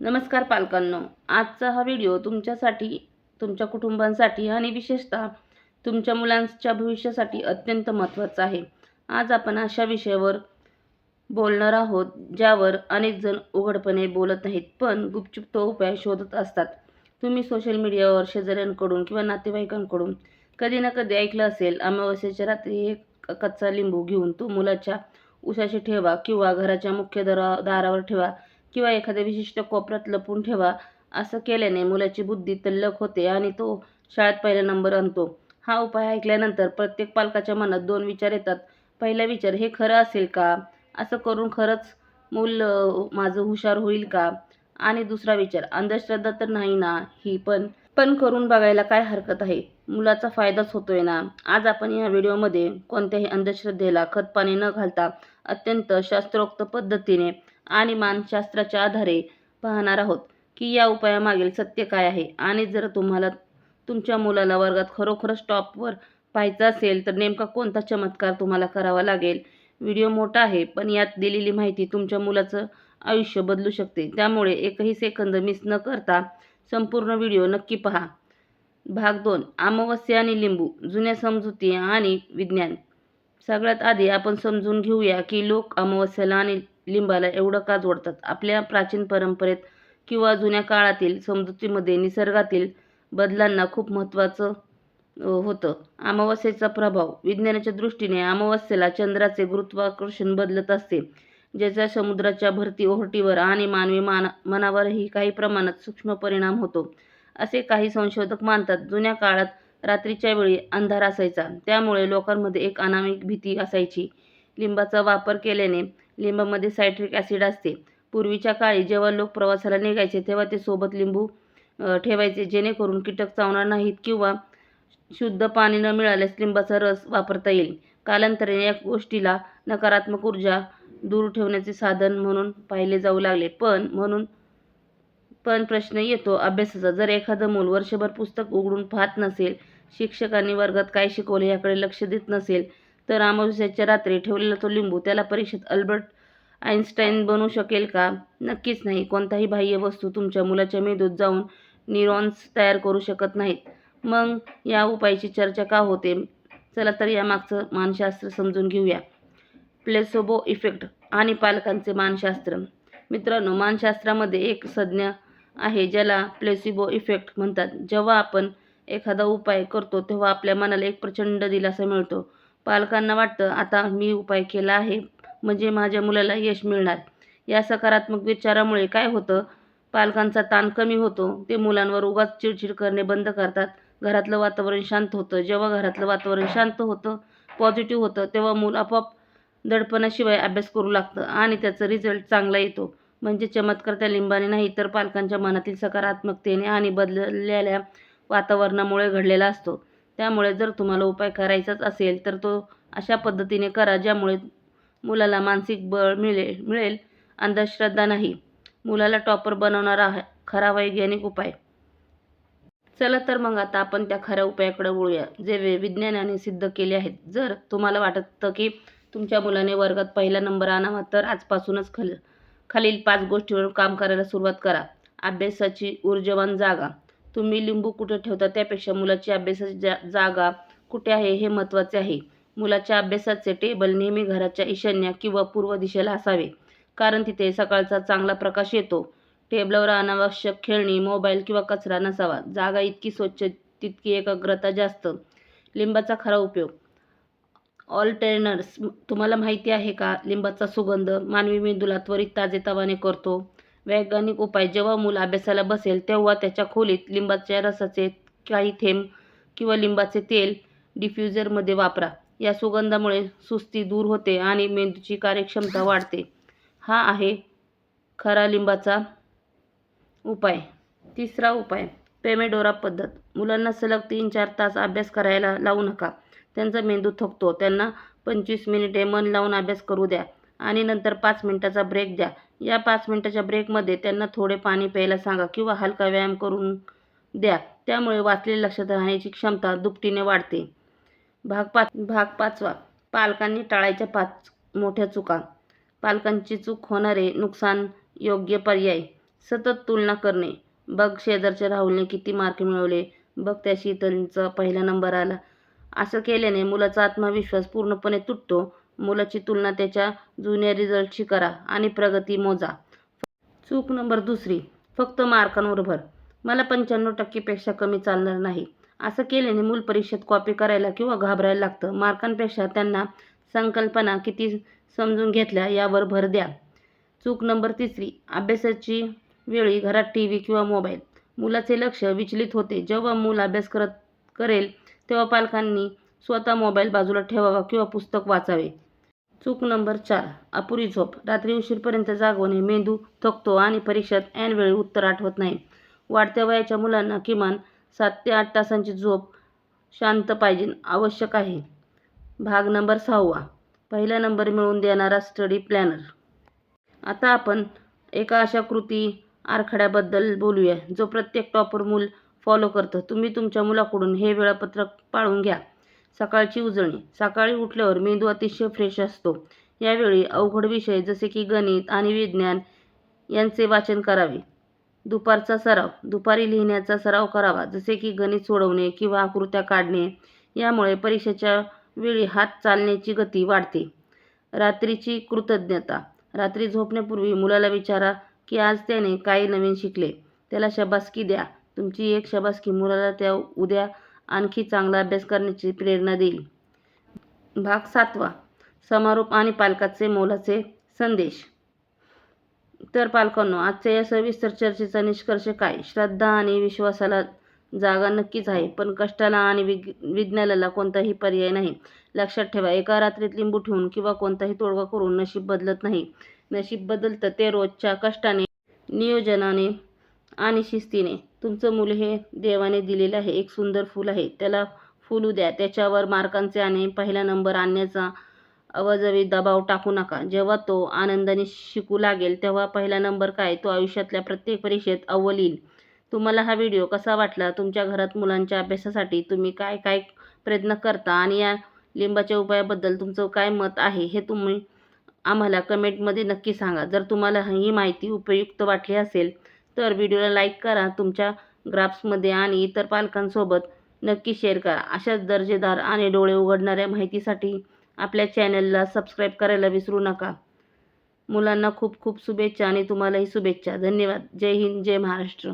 नमस्कार पालकांनो, आजचा हा व्हिडिओ तुमच्यासाठी, तुमच्या कुटुंबांसाठी आणि विशेषतः तुमच्या मुलांच्या भविष्यासाठी अत्यंत महत्त्वाचा आहे. आज आपण अशा विषयावर बोलणार आहोत ज्यावर अनेक जण उघडपणे बोलत नाहीत, पण गुपचूप तो उपाय शोधत असतात. तुम्ही सोशल मीडियावर, शेजाऱ्यांकडून किंवा नातेवाईकांकडून कधी ना कधी ऐकलं असेल, अमावस्येच्या रात्री एक कच्चा लिंबू घेऊन तो मुलाच्या उशाशी ठेवा किंवा घराच्या मुख्य दारावर ठेवा किंवा एखाद्या विशिष्ट कोपऱ्यात लपवून ठेवा. असं केल्याने मुलाची बुद्धी तल्लख होते आणि तो शाळेत पहिला नंबर आणतो. हा उपाय ऐकल्यानंतर प्रत्येक पालकाच्या मनात दोन विचार येतात. पहिला विचार, हे खरं असेल का? असं करून खरंच मूल माझं हुशार होईल का? आणि दुसरा विचार, अंधश्रद्धा तर नाही ना ही, पण करून बघायला काय हरकत आहे? मुलाचा फायदाच होतोय ना. आज आपण या व्हिडिओमध्ये कोणत्याही अंधश्रद्धेला खतपाणी न घालता अत्यंत शास्त्रोक्त पद्धतीने आणि मानसशास्त्राच्या आधारे पाहणार आहोत की या उपायामागील सत्य काय आहे. आणि जर तुम्हाला तुमच्या मुलाला वर्गात खरोखरच टॉपवर पाहायचं असेल तर नेमका कोणता चमत्कार तुम्हाला करावा लागेल. व्हिडिओ मोठा आहे, पण यात दिलेली माहिती तुमच्या मुलाचं आयुष्य बदलू शकते. त्यामुळे एकही सेकंद मिस न करता संपूर्ण व्हिडिओ नक्की पहा. भाग 2, अमावस्या आणि लिंबू, जुन्या समजुती आणि विज्ञान. सगळ्यात आधी आपण समजून घेऊया की लोक अमावस्याला आणि लिंबाला एवढं का जोडतात. आपल्या प्राचीन परंपरेत किंवा जुन्या काळातील समजुतीमध्ये निसर्गातील बदलांना खूप महत्त्वाचं होतं. अमावस्येचा प्रभाव. विज्ञानाच्या दृष्टीने अमावस्येला चंद्राचे गुरुत्वाकर्षण बदलत असते, ज्याचा समुद्राच्या भरती ओहोटीवर आणि मानवी मनावरही काही प्रमाणात सूक्ष्म परिणाम होतो, असे काही संशोधक मानतात. जुन्या काळात रात्रीच्या वेळी अंधार असायचा, त्यामुळे लोकांमध्ये एक अनामिक भीती असायची. लिंबाचा वापर केल्याने. लिंबामध्ये सायट्रिक ॲसिड असते. पूर्वीच्या काळी जेव्हा लोक प्रवासाला निघायचे तेव्हा ते सोबत लिंबू ठेवायचे, जेणेकरून कीटक चावणार नाहीत किंवा शुद्ध पाणी न मिळाल्यास लिंबाचा रस वापरता येईल. कालांतराने या गोष्टीला नकारात्मक ऊर्जा दूर ठेवण्याचे साधन म्हणून पाहिले जाऊ लागले. पण प्रश्न येतो अभ्यासाचा. जर एखादं मूल वर्षभर पुस्तक उघडून पाहत नसेल, शिक्षकांनी वर्गात काय शिकवले याकडे लक्ष देत नसेल, तर अमावस्येच्या रात्री ठेवलेला तो लिंबू त्याला परीक्षेत अल्बर्ट आइन्स्टाईन बनवू शकेल का? नक्कीच नाही. कोणताही बाह्य वस्तू तुमच्या मुलाच्या मेंदूत जाऊन न्यूरॉन्स तयार करू शकत नाहीत. मग या उपायाची चर्चा का होते? चला तर यामागचं मानसशास्त्र समजून घेऊया. प्लेसोबो इफेक्ट आणि पालकांचे मानसशास्त्र. मित्रांनो, मानसशास्त्रामध्ये एक संज्ञा आहे ज्याला प्लेसिबो इफेक्ट म्हणतात. जेव्हा आपण एखादा उपाय करतो तेव्हा आपल्या मनाला एक प्रचंड दिलासा मिळतो. पालकांना वाटतं, आता मी उपाय केला आहे म्हणजे माझ्या मुलाला यश मिळणार. या सकारात्मक विचारामुळे काय होतं? पालकांचा ताण कमी होतो. ते मुलांवर उगाच चिडचिड करणे बंद करतात. घरातलं वातावरण शांत होतं. जेव्हा घरातलं वातावरण शांत होतं, पॉझिटिव्ह होतं, तेव्हा मूल आपोआप दडपणाशिवाय अभ्यास करू लागतं आणि त्याचा रिझल्ट चांगला येतो. म्हणजे चमत्कार त्या लिंबाने नाही, तर पालकांच्या मनातील सकारात्मकतेने आणि बदललेल्या वातावरणामुळे घडलेला असतो. त्यामुळे जर तुम्हाला उपाय करायचाच असेल तर तो अशा पद्धतीने करा ज्यामुळे मुलाला मानसिक बळ मिळेल. अंधश्रद्धा नाही, मुलाला टॉपर बनवणारा खरा वैज्ञानिक उपाय. चला तर मग आता आपण त्या खऱ्या उपायाकडे वळूया, जे विज्ञानाने सिद्ध केले आहेत. जर तुम्हाला वाटतं की तुमच्या मुलाने वर्गात पहिला नंबर आणावा, तर आजपासूनच खालील 5 गोष्टींवर काम करायला सुरुवात करा. अभ्यासाची ऊर्जावान जागा. तुम्ही लिंबू कुठे ठेवता त्यापेक्षा मुलाची अभ्यासाची जागा कुठे आहे हे महत्त्वाचे आहे. मुलाच्या अभ्यासाचे टेबल नेहमी घराच्या ईशान्य किंवा पूर्व दिशेला असावे, कारण तिथे सकाळचा चांगला प्रकाश येतो. टेबलावर अनावश्यक खेळणी, मोबाईल किंवा कचरा नसावा. जागा इतकी स्वच्छ तितकी एकाग्रता जास्त. लिंबाचा खरा उपयोग. ऑल्टर्नर्स. तुम्हाला माहिती आहे का? लिंबाचा सुगंध मानवी मेंदूला त्वरित ताजेतवाने करतो. वैज्ञानिक उपाय. जेव्हा मूल अभ्यासाला बसेल तेव्हा त्याच्या खोलीत लिंबाच्या रसाचे काही थेंब किंवा लिंबाचे तेल डिफ्युजरमध्ये वापरा. या सुगंधामुळे सुस्ती दूर होते आणि मेंदूची कार्यक्षमता वाढते. हा आहे खरा लिंबाचा उपाय. तिसरा उपाय, पेमेडोरा पद्धत. मुलांना सलग 3-4 तास अभ्यास करायला लावू नका. त्यांचा मेंदू थकतो. त्यांना 25 मिनिटे मन लावून अभ्यास करू द्या आणि नंतर 5 मिनिटाचा ब्रेक द्या. या 5 मिनिटाच्या ब्रेकमध्ये त्यांना थोडे पाणी प्यायला सांगा किंवा हलका व्यायाम करून द्या. त्यामुळे वाचलेले लक्षात राहण्याची क्षमता दुपटीने वाढते. भाग 5वा, पालकांनी टाळायच्या 5 मोठ्या चुका. पालकांची चूक होणारे नुकसान. योग्य पर्याय. सतत तुलना करणे. बघ शेजारच्या राहुलने किती मार्क मिळवले, बघ त्या शीतलचा पहिला नंबर आला. असं केल्याने मुलाचा आत्मविश्वास पूर्णपणे तुटतो. मुलाची तुलना त्याच्या जुन्या रिझल्टशी करा आणि प्रगती मोजा. चूक नंबर 2, फक्त मार्कांवर भर. मला 95% पेक्षा कमी चालणार नाही. असं केल्याने मूल परीक्षेत कॉपी करायला किंवा घाबरायला लागतं. मार्कांपेक्षा त्यांना संकल्पना किती समजून घेतल्या यावर भर द्या. चूक नंबर 3, अभ्यासाची वेळी घरात टीव्ही किंवा मोबाईल. मुलाचे लक्ष विचलित होते. जेव्हा मूल अभ्यास करेल तेव्हा पालकांनी स्वतः मोबाईल बाजूला ठेवावा किंवा पुस्तक वाचावे. चूक नंबर 4, अपुरी झोप. रात्री उशीरपर्यंत जागवणे मेंदू थकतो आणि परीक्षेत ऐनवेळी उत्तर आठवत नाही. वाढत्या वयाच्या मुलांना किमान 7 ते 8 तासांची झोप शांत पाहिजे आवश्यक आहे. भाग नंबर 6, पहिला नंबर मिळवून देणारा स्टडी प्लॅनर. आता आपण एका अशा कृती आराखड्याबद्दल बोलूया जो प्रत्येक टॉपर मूल फॉलो करतं. तुम्ही तुमच्या मुलाकडून हे वेळापत्रक पाळून घ्या. सकाळची उजळणी. सकाळी उठल्यावर मेंदू अतिशय फ्रेश असतो. यावेळी अवघड विषय जसे की गणित आणि विज्ञान यांचे वाचन करावे. दुपारचा सराव. दुपारी लिहिण्याचा सराव करावा जसे की गणित सोडवणे किंवा आकृत्या काढणे. यामुळे परीक्षेच्या वेळी हात चालण्याची गती वाढते. रात्रीची कृतज्ञता. रात्री झोपण्यापूर्वी मुलाला विचारा की आज त्याने काय नवीन शिकले. त्याला शाबासकी द्या. तुमची एक शाबासकी मुलाला त्या उद्या आणखी चांगला अभ्यास करण्याची प्रेरणा देईल. भाग 7, समारोप आणि पालकाचे मोलाचे संदेश. तर पालकांनो, आजच्या या सविस्तर चर्चेचा निष्कर्ष काय? श्रद्धा आणि विश्वासाला जागा नक्कीच आहे, पण कष्टाला आणि विज्ञानाला कोणताही पर्याय नाही. लक्षात ठेवा, एका रात्रीत लिंबू ठेवून किंवा कोणताही तोडगा करून नशीब बदलत नाही. नशीब बदलतं ते रोजच्या कष्टाने, नियोजनाने आणि शिस्तीने. तुमचं मूल हे देवाने दिलेलं आहे एक सुंदर फूल आहे. त्याला फुलू द्या. त्याच्यावर मार्कांचे आणि पहिला नंबर आणण्याचा अवाजवी दबाव टाकू नका. जेव्हा तो आनंदाने शिकू लागेल तेव्हा पहिला नंबर काय, तो आयुष्यातल्या प्रत्येक परीक्षेत अव्वल येईल. तुम्हाला हा व्हिडिओ कसा वाटला? तुमच्या घरात मुलांच्या अभ्यासासाठी तुम्ही काय काय प्रयत्न करता आणि या लिंबाच्या उपायाबद्दल तुमचं काय मत आहे हे तुम्ही आम्हाला कमेंटमध्ये नक्की सांगा. जर तुम्हाला ही माहिती उपयुक्त वाटली असेल तर व्हिडिओला लाईक करा. तुमच्या ग्रुप्समध्ये आणि इतर पालकांसोबत नक्की शेअर करा. अशाच दर्जेदार आणि डोळे उघडणाऱ्या माहितीसाठी आपल्या चॅनलला सबस्क्राईब करायला विसरू नका. मुलांना खूप खूप शुभेच्छा आणि तुम्हालाही शुभेच्छा. धन्यवाद. जय हिंद, जय महाराष्ट्र.